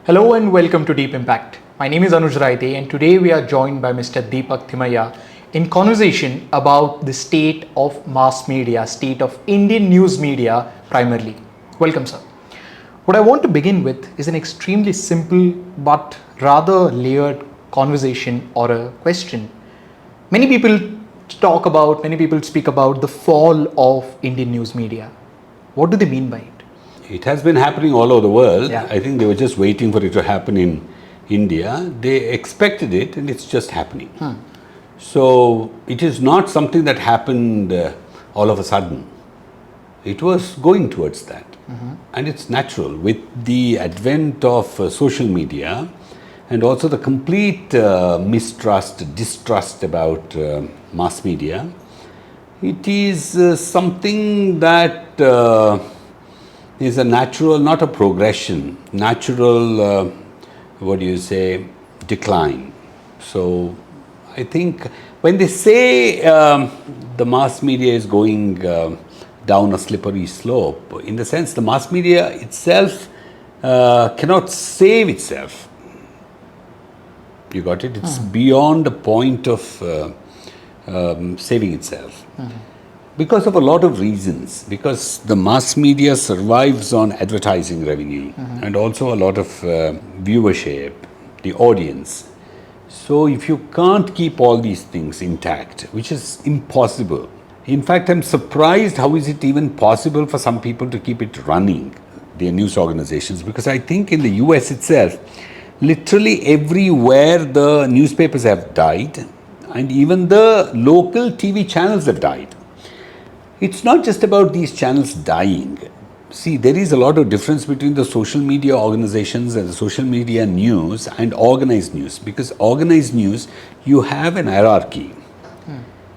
Hello and welcome to Deep Impact. My name is Anuj Raite and today we are joined by Mr. Deepak Thimaiya in conversation about the state of mass media, state of Indian news media primarily. Welcome, sir. What I want to begin with is an extremely simple but rather layered conversation or a question. Many people speak about the fall of Indian news media. What do they mean by it? It has been happening all over the world. Yeah. I think they were just waiting for it to happen in India. They expected it and it's just happening. So it is not something that happened all of a sudden. It was going towards that. And it's natural. With the advent of social media and also the complete distrust about mass media, it is something that is a natural, not a progression, natural, decline. So I think when they say the mass media is going down a slippery slope, in the sense the mass media itself cannot save itself. You got it? It's beyond the point of saving itself. Because of a lot of reasons, because the mass media survives on advertising revenue and also a lot of viewership, the audience. So if you can't keep all these things intact, which is impossible. In fact, I'm surprised how is it even possible for some people to keep it running, their news organizations, because I think in the US itself, literally everywhere the newspapers have died and even the local TV channels have died. It's not just about these channels dying. See, there is a lot of difference between the social media organizations and the social media news and organized news. Because organized news, you have an hierarchy.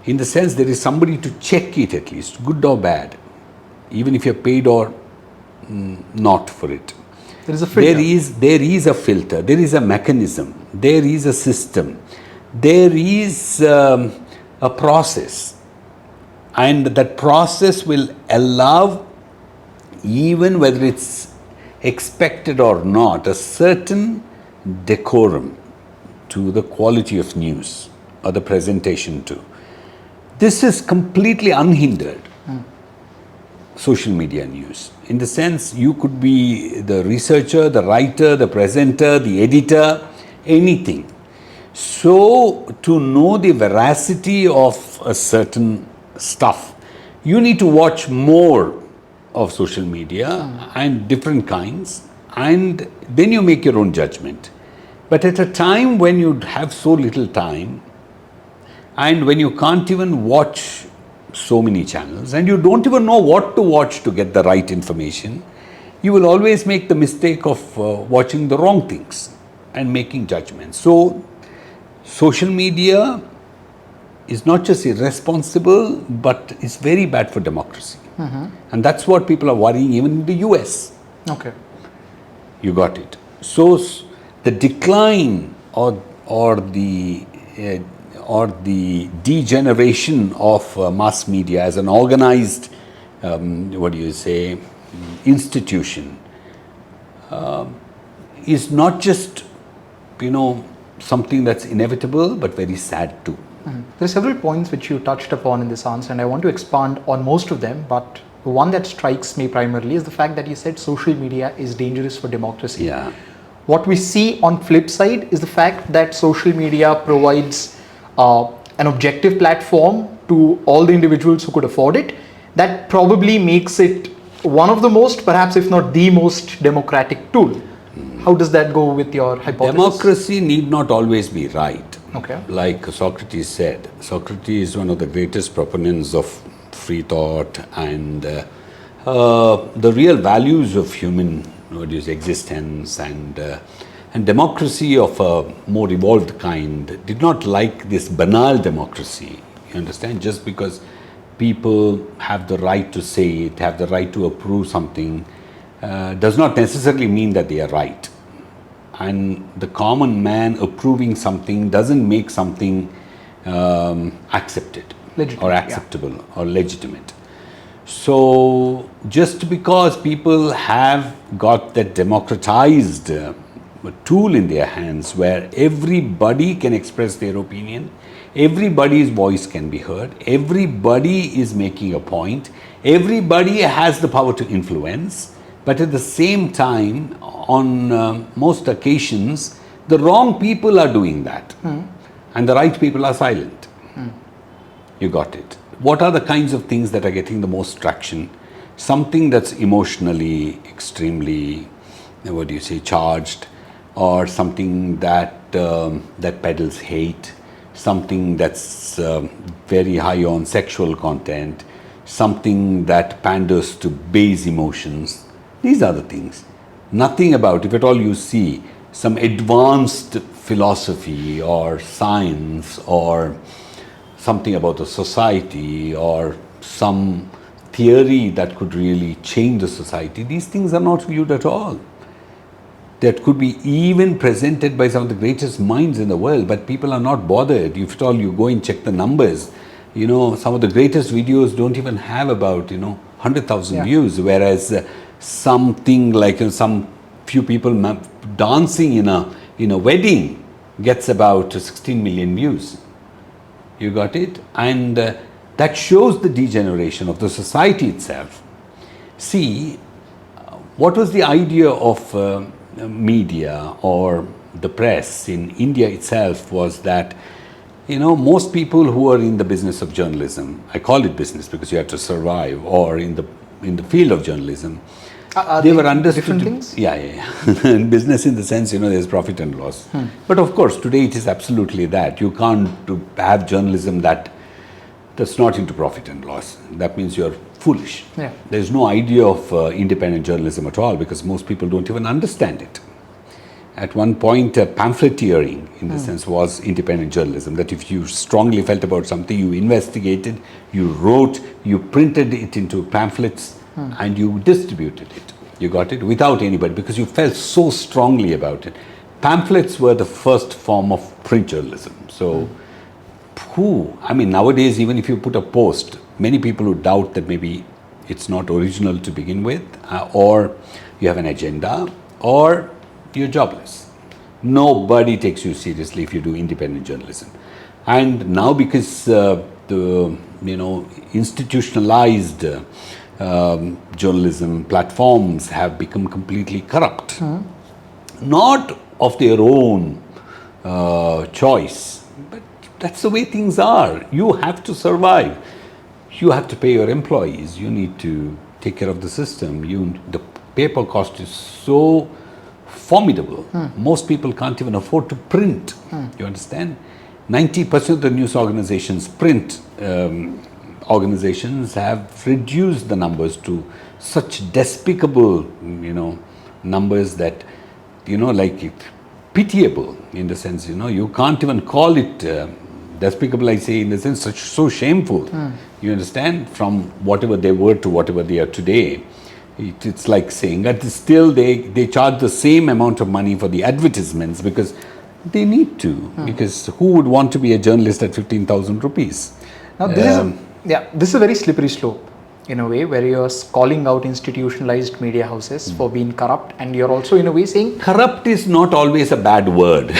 In the sense, there is somebody to check it at least, good or bad, even if you're paid or not for it. There is a filter. There is a filter, there is a mechanism, there is a system, there is a process. And that process will allow, even whether it's expected or not, a certain decorum to the quality of news or the presentation too. This is completely unhindered social media news. In the sense, you could be the researcher, the writer, the presenter, the editor, anything. So, to know the veracity of a certain stuff, you need to watch more of social media and different kinds, and then you make your own judgment. But at a time when you have so little time and when you can't even watch so many channels and you don't even know what to watch to get the right information, you will always make the mistake of watching the wrong things and making judgments. So social media is not just irresponsible, but it's very bad for democracy. And that's what people are worrying even in the US. Okay. You got it. So the decline or the degeneration of mass media as an organized, institution is not just, something that's inevitable, but very sad too. There are several points which you touched upon in this answer, and I want to expand on most of them, but the one that strikes me primarily is the fact that you said social media is dangerous for democracy. Yeah. What we see on flip side is the fact that social media provides an objective platform to all the individuals who could afford it. That probably makes it one of the most, perhaps if not the most democratic tool. How does that go with your hypothesis? Democracy need not always be right. Okay. Like Socrates said, Socrates is one of the greatest proponents of free thought and the real values of human existence and democracy of a more evolved kind. Did not like this banal democracy, you understand, just because people have the right to say it, have the right to approve something, does not necessarily mean that they are right. And the common man approving something doesn't make something accepted or acceptable or legitimate. So just because people have got that democratized tool in their hands where everybody can express their opinion, everybody's voice can be heard, everybody is making a point, everybody has the power to influence, but at the same time, on most occasions, the wrong people are doing that and the right people are silent. You got it. What are the kinds of things that are getting the most traction? Something that's emotionally extremely, charged, or something that that peddles hate, something that's very high on sexual content, something that panders to base emotions. These are the things. Nothing about, if at all you see some advanced philosophy or science or something about the society or some theory that could really change the society, these things are not viewed at all. That could be even presented by some of the greatest minds in the world, but people are not bothered. If at all you go and check the numbers, some of the greatest videos don't even have about 100,000 views, whereas something like some few people dancing in a wedding gets about 16 million views. You got it? And that shows the degeneration of the society itself. See, what was the idea of media or the press in India itself was that, most people who are in the business of journalism, I call it business because you have to survive, or in the field of journalism, they were understood different things? Yeah. Business in the sense, there's profit and loss. But of course, today it is absolutely that. You can't have journalism that's not into profit and loss. That means you're foolish. Yeah. There's no idea of independent journalism at all because most people don't even understand it. At one point, pamphleteering, in the sense, was independent journalism. That if you strongly felt about something, you investigated, you wrote, you printed it into pamphlets, and you distributed it. You got it? Without anybody, because you felt so strongly about it. Pamphlets were the first form of print journalism. So, nowadays, even if you put a post, many people who doubt that maybe it's not original to begin with, or you have an agenda, or you're jobless. Nobody takes you seriously if you do independent journalism. And now because the institutionalized journalism platforms have become completely corrupt, not of their own choice, but that's the way things are. You have to survive. You have to pay your employees. You need to take care of the system. The paper cost is so formidable. Most people can't even afford to print. You understand? 90% of the news organizations, print organizations, have reduced the numbers to such despicable, numbers that, like pitiable in the sense, you can't even call it despicable, I say, in the sense, so shameful. You understand? From whatever they were to whatever they are today. It's like saying that still they charge the same amount of money for the advertisements because they need to. Because who would want to be a journalist at 15,000 rupees? Now this is a very slippery slope in a way, where you're calling out institutionalized media houses for being corrupt, and you're also in a way saying corrupt is not always a bad word.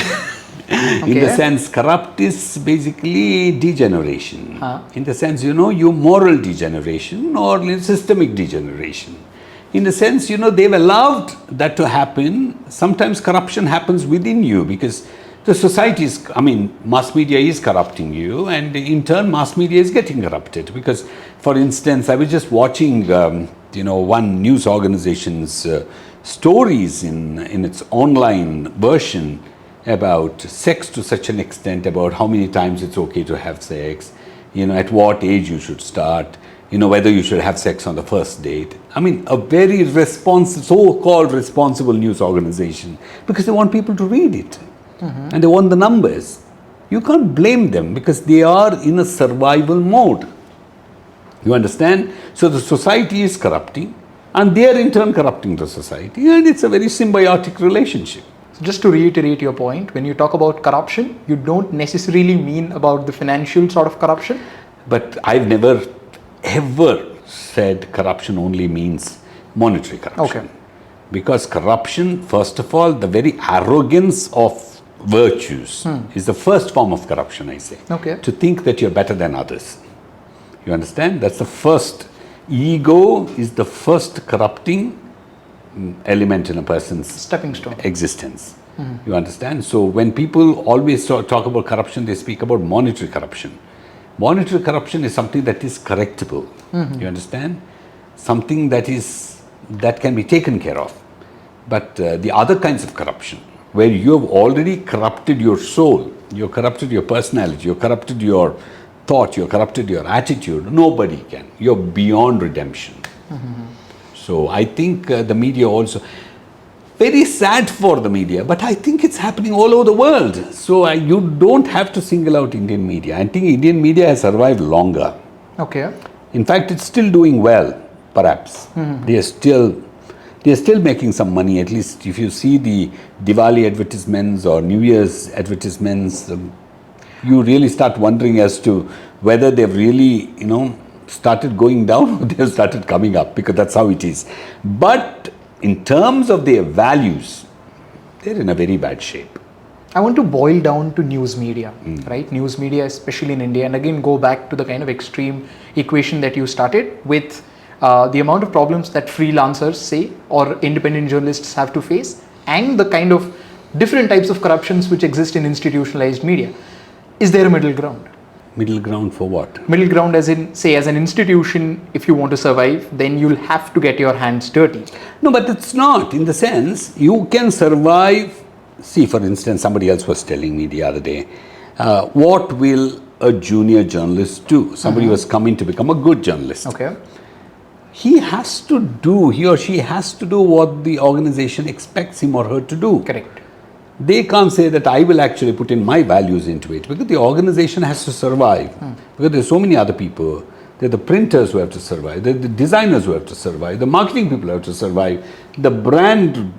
In the sense, corrupt is basically degeneration. In the sense, you moral degeneration or systemic degeneration. In the sense, they've allowed that to happen. Sometimes corruption happens within you because the society is, mass media is corrupting you, and in turn, mass media is getting corrupted. Because, for instance, I was just watching, one news organization's stories in its online version about sex to such an extent, about how many times it's okay to have sex, at what age you should start, whether you should have sex on the first date. A very so-called responsible news organization, because they want people to read it. And they want the numbers. You can't blame them because they are in a survival mode. You understand? So the society is corrupting and they are in turn corrupting the society, and it's a very symbiotic relationship. So just to reiterate your point, when you talk about corruption, you don't necessarily mean about the financial sort of corruption? But I've never ever said corruption only means monetary corruption. Okay. Because corruption, first of all, the very arrogance of virtues is the first form of corruption, I say. Okay. To think that you're better than others. You understand? That's the first. Ego is the first corrupting element in a person's Stepping stone. existence. You understand? So when people always talk about corruption, they speak about monetary corruption. Monetary corruption is something that is correctable. You understand? Something that can be taken care of. But the other kinds of corruption, where you have already corrupted your soul, you've corrupted your personality, you've corrupted your thought, you've corrupted your attitude, nobody can. You're beyond redemption. So I think the media also, very sad for the media, but I think it's happening all over the world. So you don't have to single out Indian media. I think Indian media has survived longer. Okay. In fact, it's still doing well, perhaps. They are still making some money. At least if you see the Diwali advertisements or New Year's advertisements, you really start wondering as to whether they've really, started going down or they've started coming up, because that's how it is. But in terms of their values, they're in a very bad shape. I want to boil down to news media, right? News media, especially in India, and again go back to the kind of extreme equation that you started with the amount of problems that freelancers say or independent journalists have to face, and the kind of different types of corruptions which exist in institutionalized media. Is there a middle ground? Middle ground for what? Middle ground as in, say, as an institution, if you want to survive, then you'll have to get your hands dirty. No, but it's not. In the sense, you can survive. See, for instance, somebody else was telling me the other day, what will a junior journalist do? Somebody was coming to become a good journalist. Okay. He or she has to do what the organization expects him or her to do. Correct. They can't say that I will actually put in my values into it, because the organization has to survive. Because there's so many other people. There are the printers who have to survive, there are the designers who have to survive, the marketing people have to survive, the brand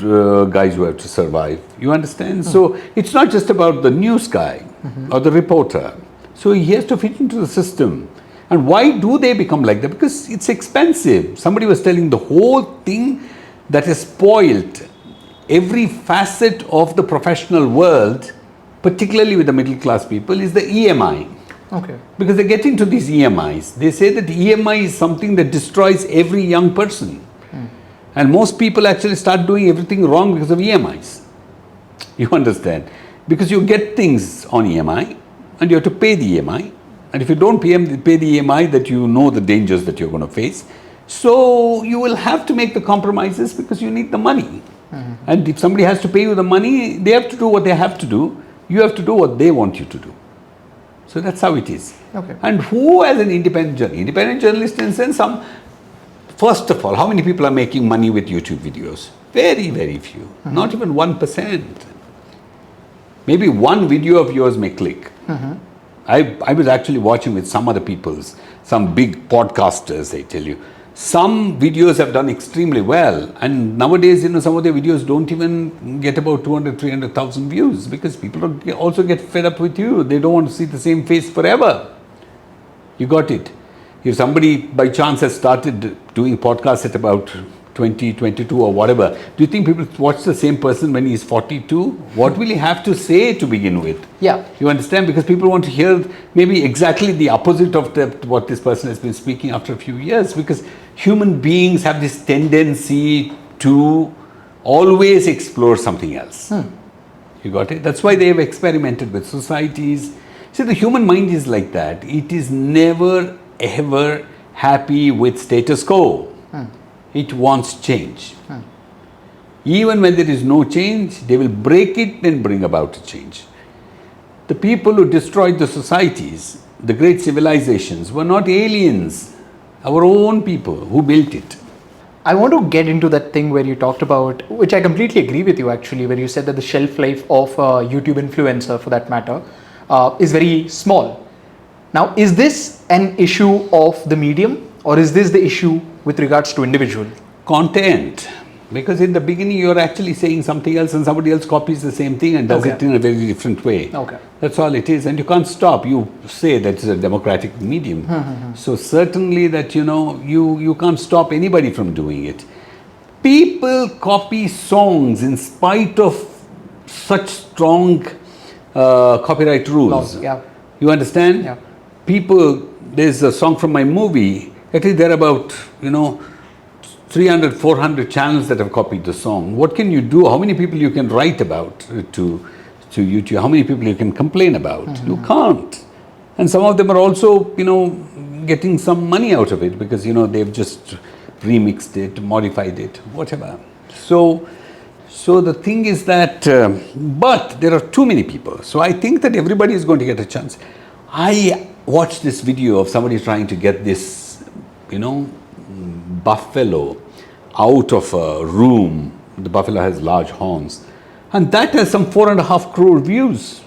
guys who have to survive. You understand? So it's not just about the news guy or the reporter. So he has to fit into the system. And why do they become like that? Because it's expensive. Somebody was telling the whole thing that has spoiled every facet of the professional world, particularly with the middle class people, is the EMI. Okay. Because they get into these EMIs. They say that EMI is something that destroys every young person. And most people actually start doing everything wrong because of EMIs. You understand? Because you get things on EMI and you have to pay the EMI. And if you don't pay the EMI, that you know the dangers that you're going to face. So you will have to make the compromises because you need the money. And if somebody has to pay you the money, they have to do what they have to do. You have to do what they want you to do. So that's how it is. Okay. And who as an independent journalist in a sense, first of all, how many people are making money with YouTube videos? Very, very few. Not even 1%. Maybe one video of yours may click. I was actually watching with some other people's, some big podcasters, I tell you. Some videos have done extremely well, and nowadays, some of their videos don't even get about 200, 300,000 views, because people also get fed up with you. They don't want to see the same face forever. You got it. If somebody by chance has started doing podcasts at about 20, 22 or whatever, do you think people watch the same person when he's 42? What will he have to say to begin with? Yeah. You understand? Because people want to hear maybe exactly the opposite of what this person has been speaking after a few years, because human beings have this tendency to always explore something else. You got it? That's why they have experimented with societies. See, the human mind is like that. It is never ever happy with status quo. It wants change. Even when there is no change, they will break it and bring about a change. The people who destroyed the societies, the great civilizations, were not aliens. Our own people who built it. I want to get into that thing where you talked about, which I completely agree with you actually, where you said that the shelf life of a YouTube influencer, for that matter, is very small. Now, is this an issue of the medium, or is this the issue with regards to individual? Content. Because in the beginning you're actually saying something else and somebody else copies the same thing and does it in a very different way. Okay. That's all it is. And you can't stop. You say that it's a democratic medium. So certainly that, you can't stop anybody from doing it. People copy songs in spite of such strong copyright rules. Laws, yeah. You understand? Yeah. People, there's a song from my movie. At least there are about, 300, 400 channels that have copied the song. What can you do? How many people you can write about to YouTube? How many people you can complain about? You can't. And some of them are also, getting some money out of it because, they've just remixed it, modified it, whatever. So the thing is that, but there are too many people. So I think that everybody is going to get a chance. I watched this video of somebody trying to get this, buffalo out of a room. The buffalo has large horns. And that has some 4.5 crore views.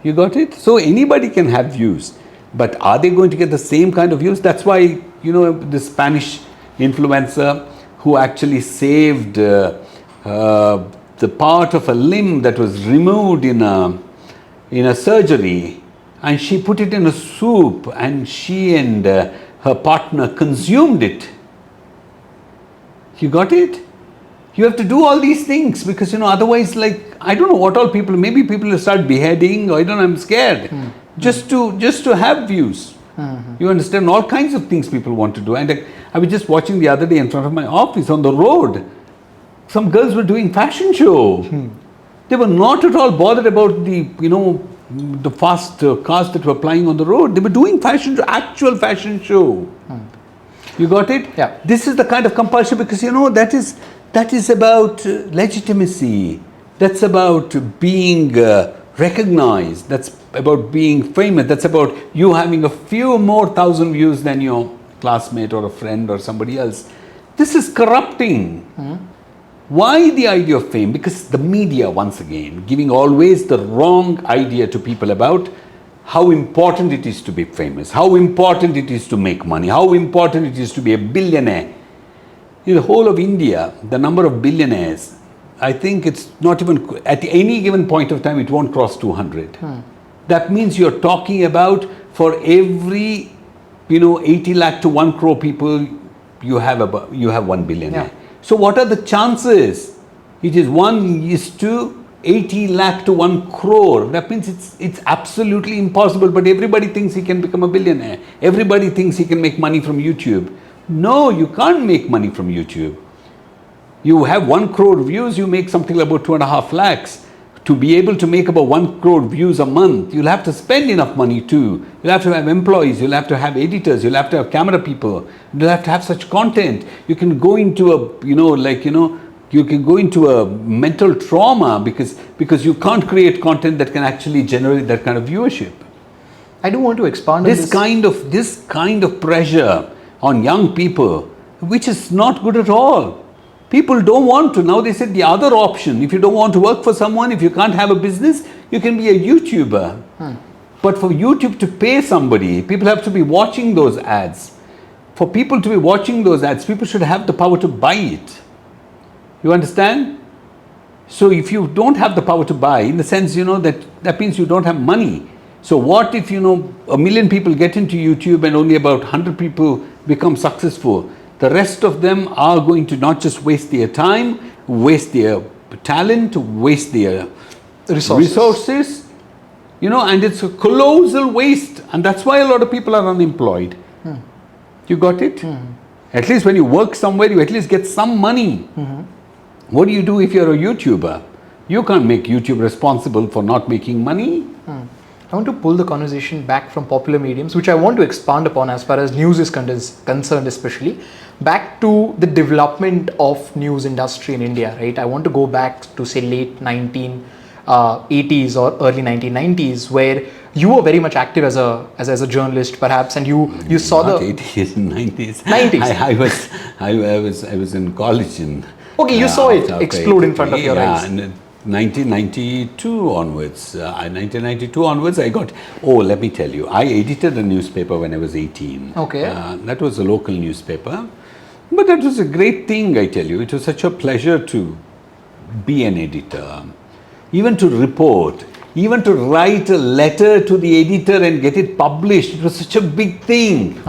You got it? So anybody can have views. But are they going to get the same kind of views? That's why, the Spanish influencer who actually saved the part of a limb that was removed in a surgery, and she put it in a soup, and she and her partner consumed it. You got it? You have to do all these things because, otherwise, I don't know what all people, maybe people will start beheading, or I don't know, I'm scared. Just to have views. You understand? All kinds of things people want to do. And I was just watching the other day in front of my office on the road. Some girls were doing fashion show. They were not at all bothered about the fast cars that were flying on the road. They were doing actual fashion show. You got it? Yeah. This is the kind of compulsion because, that is about legitimacy. That's about being recognized. That's about being famous. That's about you having a few more thousand views than your classmate or a friend or somebody else. This is corrupting. Why the idea of fame? Because the media, once again, giving always the wrong idea to people about how important it is to be famous, how important it is to make money, how important it is to be a billionaire. In the whole of India, the number of billionaires, I think it's not even, at any given point of time, it won't cross 200. That means you're talking about for every, 80 lakh to 1 crore people, you have 1 billionaire. Yeah. So what are the chances? It is 1:80 lakh to 1 crore. That means it's absolutely impossible, but everybody thinks he can become a billionaire. Everybody thinks he can make money from YouTube. No, you can't make money from YouTube. You have 1 crore views, you make something about 2.5 lakhs. To be able to make about 1 crore views a month, you'll have to spend enough money too. You'll have to have employees, you'll have to have editors, you'll have to have camera people, you'll have to have such content. You can go into you can go into a mental trauma because you can't create content that can actually generate that kind of viewership. I do want to expand on This kind of pressure on young people, which is not good at all. People don't want to. Now they said the other option, if you don't want to work for someone, if you can't have a business, you can be a YouTuber. But for YouTube to pay somebody, people have to be watching those ads. For people to be watching those ads, people should have the power to buy it. You understand? So if you don't have the power to buy, in the sense, that means you don't have money. So what if, 1 million people get into YouTube and only about 100 people become successful? The rest of them are going to not just waste their time, waste their talent, waste their resources, and it's a colossal waste. And that's why a lot of people are unemployed. You got it? At least when you work somewhere, you at least get some money. What do you do if you're a YouTuber? You can't make YouTube responsible for not making money. I want to pull the conversation back from popular mediums, which I want to expand upon as far as news is concerned, especially back to the development of news industry in India, right? I want to go back to say late 1980s or early 1990s, where you were very much active as a journalist, perhaps, and you saw not the 80s and 90s. 90s. I was in college in. Okay, you saw it after explode in front of your eyes. And 1992 onwards, I got, let me tell you, I edited a newspaper when I was 18. Okay. That was a local newspaper. But that was a great thing, I tell you. It was such a pleasure to be an editor, even to report, even to write a letter to the editor and get it published. It was such a big thing.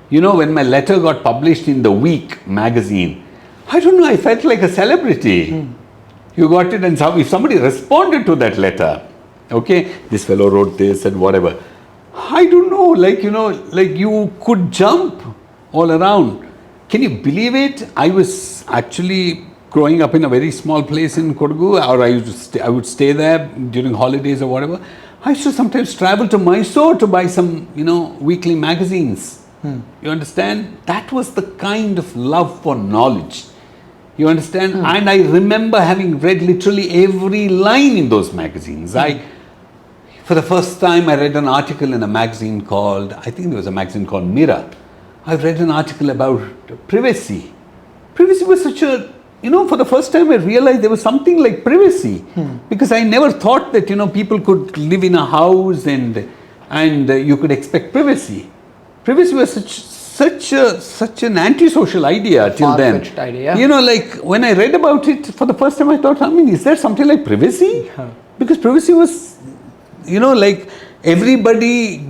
When my letter got published in The Week magazine, I don't know, I felt like a celebrity. You got it, and if somebody responded to that letter, okay, this fellow wrote this and whatever, I don't know, like, like you could jump all around. Can you believe it? I was actually growing up in a very small place in Kodagu, or I would stay there during holidays or whatever. I used to sometimes travel to Mysore to buy some, weekly magazines. You understand? That was the kind of love for knowledge. You understand? And I remember having read literally every line in those magazines. For the first time, I read an article in a magazine called, I think there was a magazine called Mirror. I read an article about privacy. Privacy was such a, for the first time I realized there was something like privacy. Because I never thought that, people could live in a house and you could expect privacy. Privacy was such an antisocial idea till then. Far-fetched idea. Like when I read about it for the first time, I thought, is there something like privacy? Because privacy was, like everybody,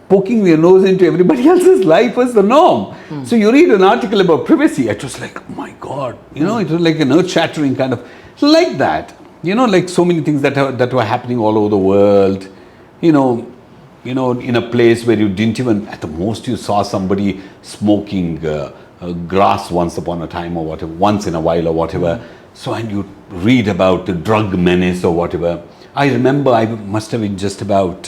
poking their nose into everybody else's life was the norm. So you read an article about privacy, it was like, oh my God, it was like an earth-shattering kind of, like that. Like so many things that were happening all over the world, in a place where you didn't even, at the most you saw somebody smoking grass once upon a time or whatever, once in a while or whatever. So, and you read about the drug menace or whatever. I remember I must have been just about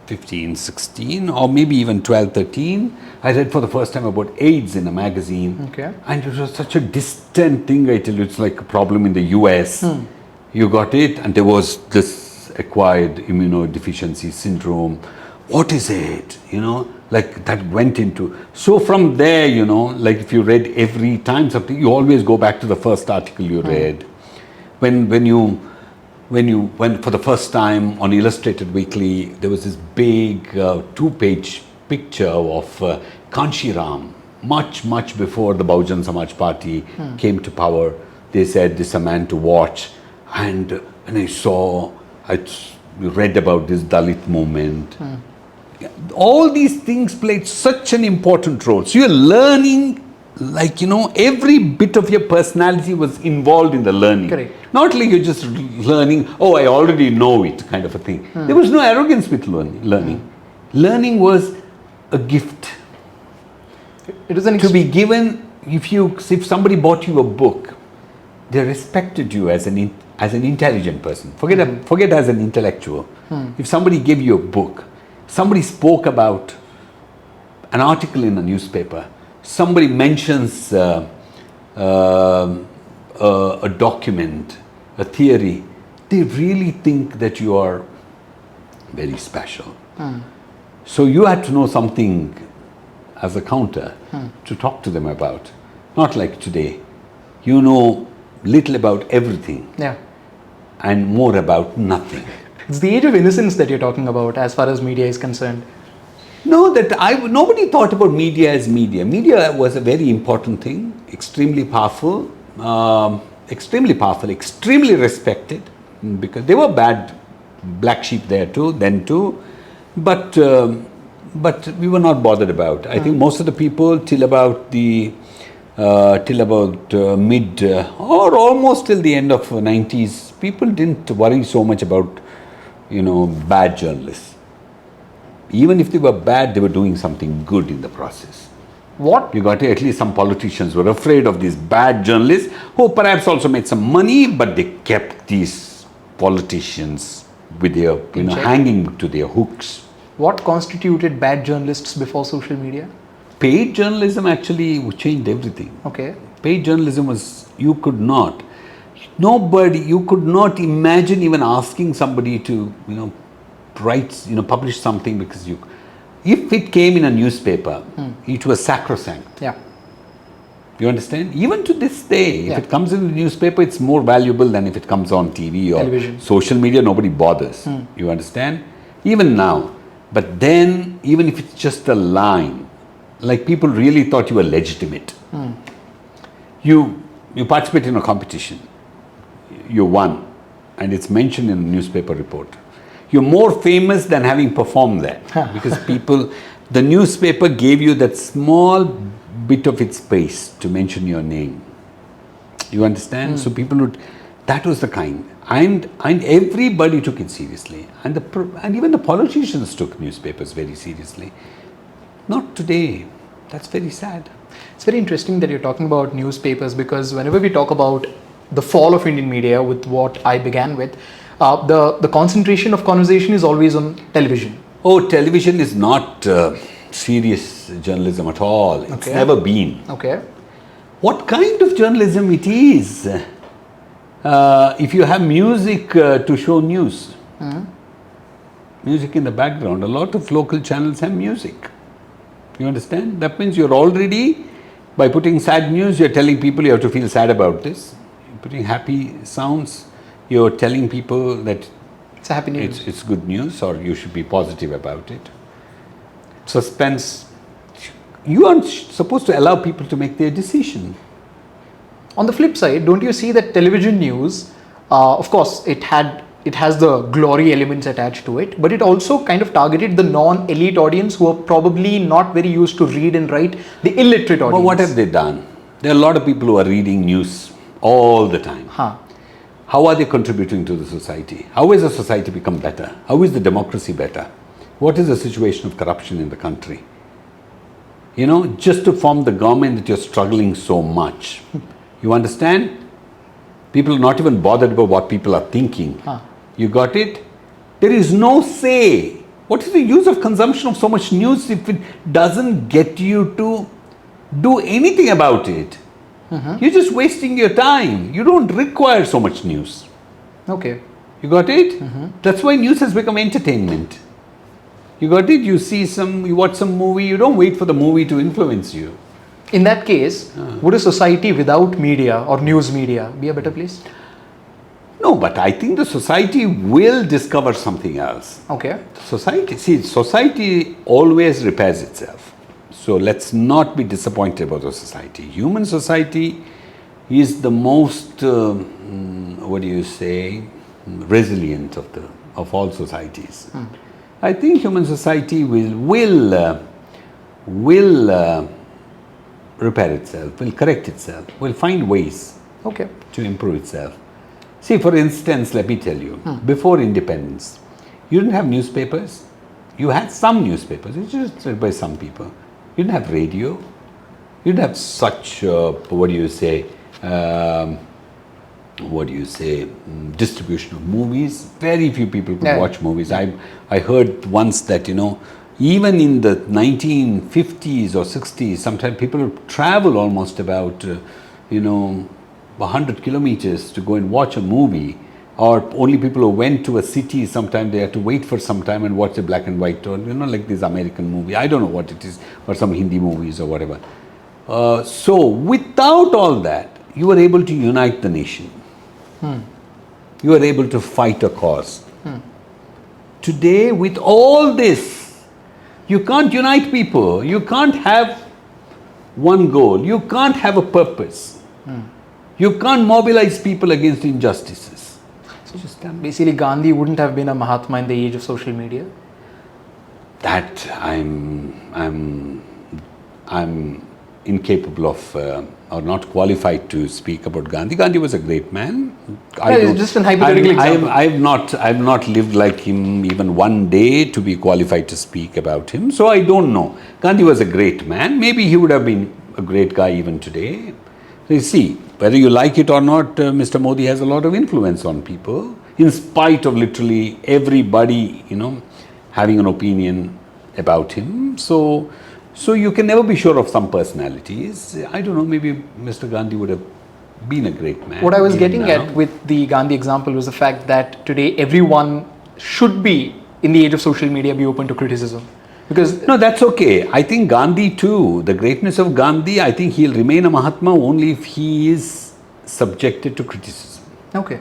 15, 16 or maybe even 12, 13. I read for the first time about AIDS in a magazine. Okay. And it was such a distant thing, I tell you, it's like a problem in the US. You got it? And there was this acquired immunodeficiency syndrome. What is it? Like that went into. So from there, like if you read every time something, you always go back to the first article you read. When for the first time on Illustrated Weekly, there was this big 2-page picture of Kanshiram, much before the Bahujan Samaj Party came to power. They said this is a man to watch. And when I read about this Dalit movement. All these things played such an important role. So you're learning, like, every bit of your personality was involved in the learning. Correct. Not like you're just learning, oh, I already know it, kind of a thing. There was no arrogance with learning. Learning was a gift. It was an to be given. If somebody bought you a book, they respected you as an intelligent person. Forget as an intellectual. If somebody gave you a book, somebody spoke about an article in a newspaper, somebody mentions a document, a theory, they really think that you are very special. So you had to know something as a counter to talk to them about. Not like today. You know little about everything. Yeah. And more about nothing. It's the age of innocence that you're talking about as far as media is concerned. No, nobody thought about media as media. Media was a very important thing, extremely powerful, extremely respected, because there were bad black sheep there too, then too, but we were not bothered about. I think most of the people till about mid or almost till the end of 90s, people didn't worry so much about, bad journalists. Even if they were bad, they were doing something good in the process. What? You got it? At least some politicians were afraid of these bad journalists who perhaps also made some money, but they kept these politicians with their, hanging to their hooks. What constituted bad journalists before social media? Paid journalism actually changed everything. Okay. Paid journalism was, you could not imagine even asking somebody to, publish something, because if it came in a newspaper, it was sacrosanct. Yeah. You understand? Even to this day, if it comes in the newspaper, it's more valuable than if it comes on TV or television. Social media, nobody bothers. You understand? Even now. But then, even if it's just a line, like people really thought you were legitimate. You participate in a competition. You won. And it's mentioned in a newspaper report. You're more famous than having performed there. Because the newspaper gave you that small bit of its space to mention your name. You understand? So people would, that was the kind. And everybody took it seriously. And even the politicians took newspapers very seriously. Not today. That's very sad. It's very interesting that you're talking about newspapers, because whenever we talk about the fall of Indian media, with what I began with, the concentration of conversation is always on television. Oh, television is not serious journalism at all. It's never been. Okay. What kind of journalism it is? If you have music to show news, music in the background, a lot of local channels have music. You understand? That means you're already, by putting sad news, you're telling people you have to feel sad about this. You're putting happy sounds, you're telling people that it's a happy news. It's good news, or you should be positive about it. Suspense. You aren't supposed to allow people to make their decision. On the flip side, don't you see that television news, of course, it has the glory elements attached to it, but it also kind of targeted the non-elite audience who are probably not very used to read and write, the illiterate audience. But what have they done? There are a lot of people who are reading news all the time. How are they contributing to the society? How has the society become better? How is the democracy better? What is the situation of corruption in the country? You know, just to form the government that you're struggling so much. You understand? People are not even bothered about what people are thinking. You got it? There is no say. What is the use of consumption of so much news if it doesn't get you to do anything about it? You're just wasting your time. You don't require so much news. Okay. You got it? That's why news has become entertainment. You got it? You watch some movie, you don't wait for the movie to influence you. In that case, would a society without media or news media be a better place? No, but I think the society will discover something else. Okay. Society always repairs itself. So let's not be disappointed about the society. Human society is the most, resilient of all societies. I think human society will repair itself, will correct itself, will find ways to improve itself. See, for instance, let me tell you, before independence, you didn't have newspapers. You had some newspapers, it's just read by some people. You didn't have radio. You didn't have such, distribution of movies. Very few people could watch movies. I heard once that, even in the 1950s or 60s, sometimes people would travel almost about, 100 kilometers to go and watch a movie. Or only people who went to a city, sometimes they had to wait for some time and watch a black and white, or like this American movie. I don't know what it is, or some Hindi movies or whatever. So without all that, you were able to unite the nation. You were able to fight a cause. Today, with all this, you can't unite people. You can't have one goal. You can't have a purpose. You can't mobilize people against injustices. So basically, Gandhi wouldn't have been a Mahatma in the age of social media? That I'm incapable of or not qualified to speak about Gandhi. Gandhi was a great man. It's just an hypothetical example. I've not lived like him even one day to be qualified to speak about him. So I don't know. Gandhi was a great man. Maybe he would have been a great guy even today. So you see, whether you like it or not, Mr. Modi has a lot of influence on people, in spite of literally everybody, having an opinion about him. So you can never be sure of some personalities. I don't know, maybe Mr. Gandhi would have been a great man. What I was getting at with the Gandhi example was the fact that today everyone should be, in the age of social media, be open to criticism. Because no, that's okay. I think Gandhi too, the greatness of Gandhi, I think he'll remain a Mahatma only if he is subjected to criticism. Okay.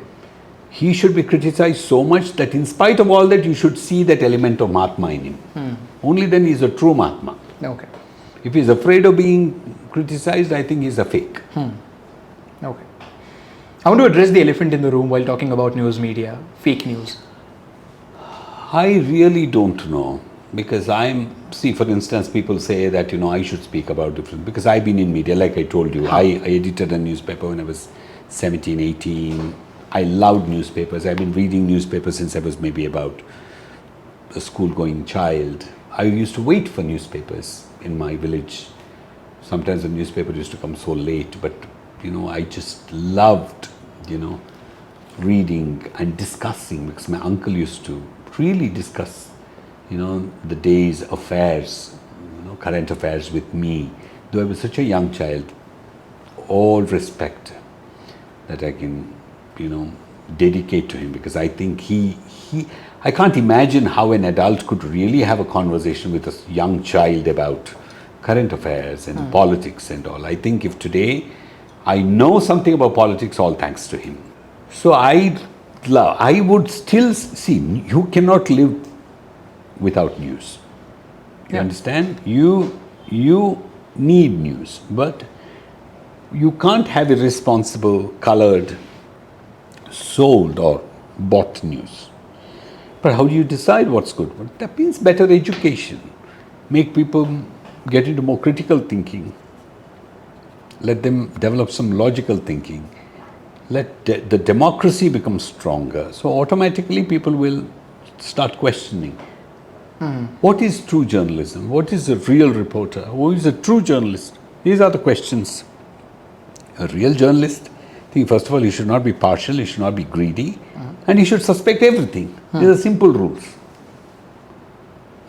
He should be criticized so much that in spite of all that, you should see that element of Mahatma in him. Only then he's a true Mahatma. Okay. If he's afraid of being criticized, I think he's a fake. Okay. I want to address the elephant in the room while talking about news media, fake news. I really don't know. because for instance, people say that, I should speak about different, because I've been in media, like I told you, I edited a newspaper when I was 17, 18. I loved newspapers. I've been reading newspapers since I was maybe about a school-going child. I used to wait for newspapers in my village. Sometimes the newspaper used to come so late, but, I just loved, reading and discussing, because my uncle used to really discuss, the day's affairs, current affairs with me. Though I was such a young child, all respect that I can, dedicate to him, because I think I can't imagine how an adult could really have a conversation with a young child about current affairs and politics and all. I think if today I know something about politics, all thanks to him. So I would still see, you cannot live without news. You understand? You need news, but you can't have irresponsible, colored, sold or bought news. But how do you decide what's good? Well, that means better education. Make people get into more critical thinking. Let them develop some logical thinking. Let the democracy become stronger. So automatically people will start questioning. What is true journalism? What is a real reporter? Who is a true journalist? These are the questions. A real journalist, I think first of all, he should not be partial, he should not be greedy, and he should suspect everything. These are simple rules.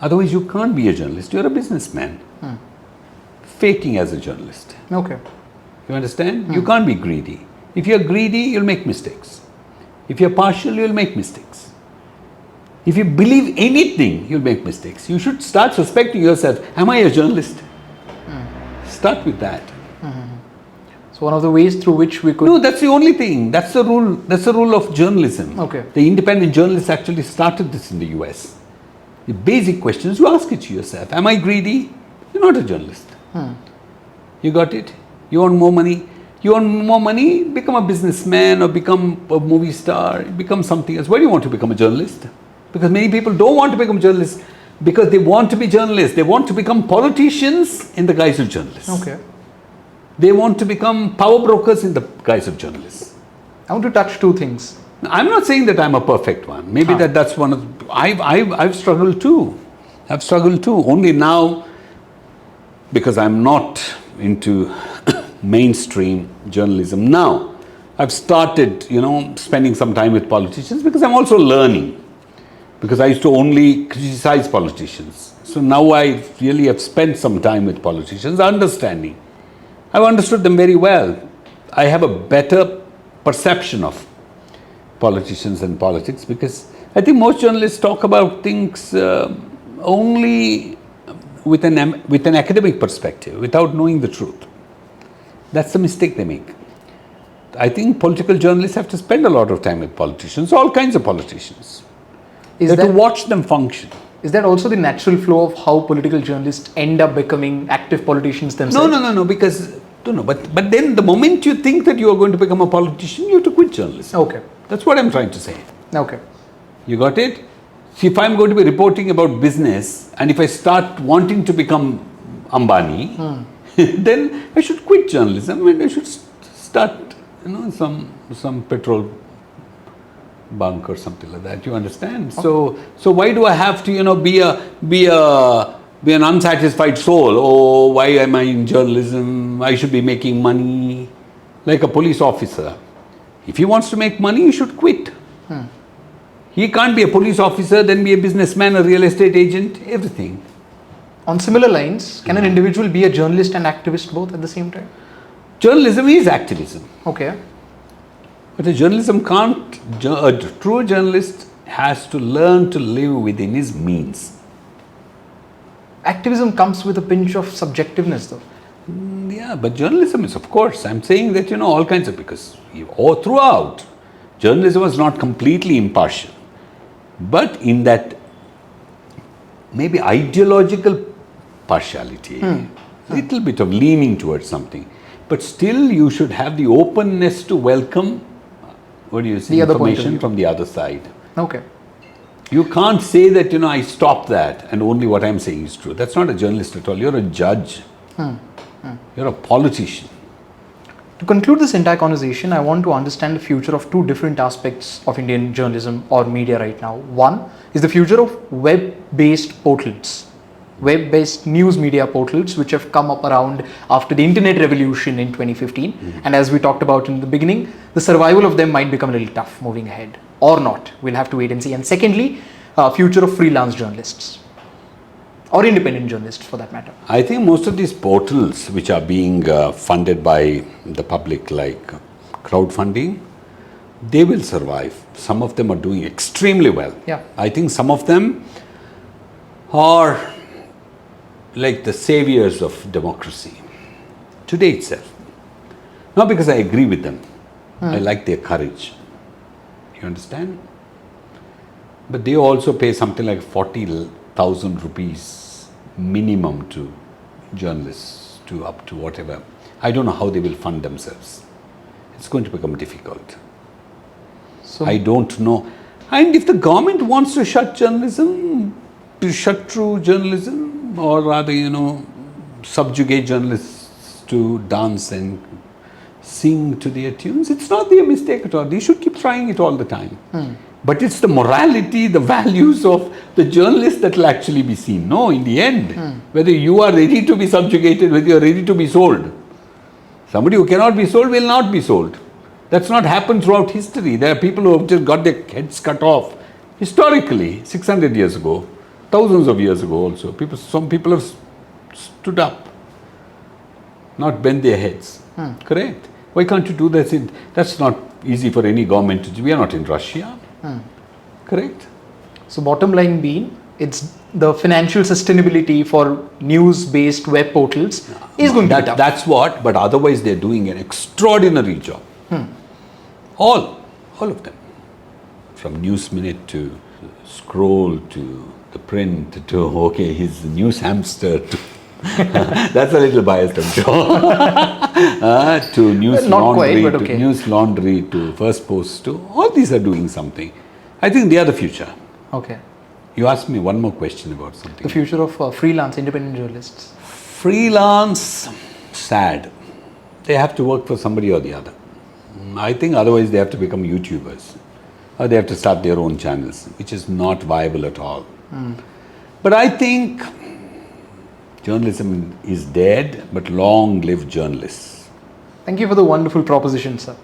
Otherwise, you can't be a journalist. You're a businessman. Faking as a journalist. Okay. You understand? You can't be greedy. If you're greedy, you'll make mistakes. If you're partial, you'll make mistakes. If you believe anything, you'll make mistakes. You should start suspecting yourself. Am I a journalist? Start with that. So one of the ways through which we could... No, that's the only thing. That's the rule. That's the rule of journalism. Okay. The independent journalists actually started this in the US. The basic questions, you ask it to yourself. Am I greedy? You're not a journalist. You got it? You want more money? You want more money? Become a businessman or become a movie star. Become something else. Why do you want to become a journalist? Because many people don't want to become journalists because they want to be journalists. They want to become politicians in the guise of journalists. Okay. They want to become power brokers in the guise of journalists. I want to touch two things. I'm not saying that I'm a perfect one. Maybe that's one of... I've struggled too. I've struggled too. Only now, because I'm not into mainstream journalism now, I've started, spending some time with politicians because I'm also learning. Because I used to only criticize politicians. So now I really have spent some time with politicians, understanding. I've understood them very well. I have a better perception of politicians and politics because I think most journalists talk about things only with an academic perspective, without knowing the truth. That's the mistake they make. I think political journalists have to spend a lot of time with politicians, all kinds of politicians. They have to watch them function. Is that also the natural flow of how political journalists end up becoming active politicians themselves? No, because, but then the moment you think that you are going to become a politician, you have to quit journalism. Okay. That's what I'm trying to say. Okay. You got it? See, if I'm going to be reporting about business and if I start wanting to become Ambani, then I should quit journalism and I should start, some petrol bunk or something like that. You understand? Okay. So why do I have to, be an unsatisfied soul? Oh, why am I in journalism? I should be making money. Like a police officer. If he wants to make money, he should quit. He can't be a police officer, then be a businessman, a real estate agent, everything. On similar lines, can an individual be a journalist and activist both at the same time? Journalism is activism. Okay. But a true journalist has to learn to live within his means. Activism comes with a pinch of subjectiveness though. Yeah, but journalism is, of course, I'm saying that, all kinds of, because all throughout, journalism was not completely impartial. But in that maybe ideological partiality, little bit of leaning towards something. But still you should have the openness to welcome, information from the other side. Okay. You can't say that, I stop that and only what I'm saying is true. That's not a journalist at all. You're a judge. You're a politician. To conclude this entire conversation, I want to understand the future of two different aspects of Indian journalism or media right now. One is the future of web-based portals, web-based news media portals, which have come up around after the internet revolution in 2015. And as we talked about in the beginning, the survival of them might become a little tough moving ahead, or not. We'll have to wait and see. And secondly, future of freelance journalists or independent journalists for that matter. I think most of these portals which are being funded by the public, like crowdfunding, they will survive. Some of them are doing extremely well. Yeah. I think some of them are like the saviors of democracy today itself. Not because I agree with them. I like their courage. You understand? But they also pay something like 40,000 rupees minimum to journalists, to up to whatever. I don't know how they will fund themselves. It's going to become difficult. So I don't know. And if the government wants to shut journalism, to shut through journalism, or rather, subjugate journalists to dance and sing to their tunes, it's not their mistake at all. They should keep trying it all the time. But it's the morality, the values of the journalist that will actually be seen. No, in the end, whether you are ready to be subjugated, whether you are ready to be sold. Somebody who cannot be sold will not be sold. That's not happened throughout history. There are people who have just got their heads cut off. Historically, 600 years ago, thousands of years ago also, some people have stood up, not bent their heads. Correct? Why can't you do that? That's not easy for any government to do. We are not in Russia. Correct? So bottom line being, it's the financial sustainability for news-based web portals is going to be tough. That's what, but otherwise they're doing an extraordinary job. All of them. From News Minute to Scroll to the print to, his news hamster to that's a little biased, I'm sure. To News Not Laundry, quite, but okay. to News Laundry, to First Post, to all these are doing something. I think they are the future. Okay. You asked me one more question about something. The future of freelance independent journalists. Freelance, sad. They have to work for somebody or the other. I think otherwise they have to become YouTubers. Or they have to start their own channels, which is not viable at all. But I think journalism is dead, but long live journalists. Thank you for the wonderful proposition, sir.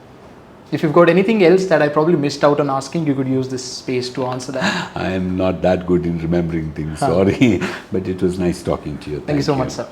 If you've got anything else that I probably missed out on asking, you could use this space to answer that. I am not that good in remembering things, sorry. But it was nice talking to you. Thank you so much, sir.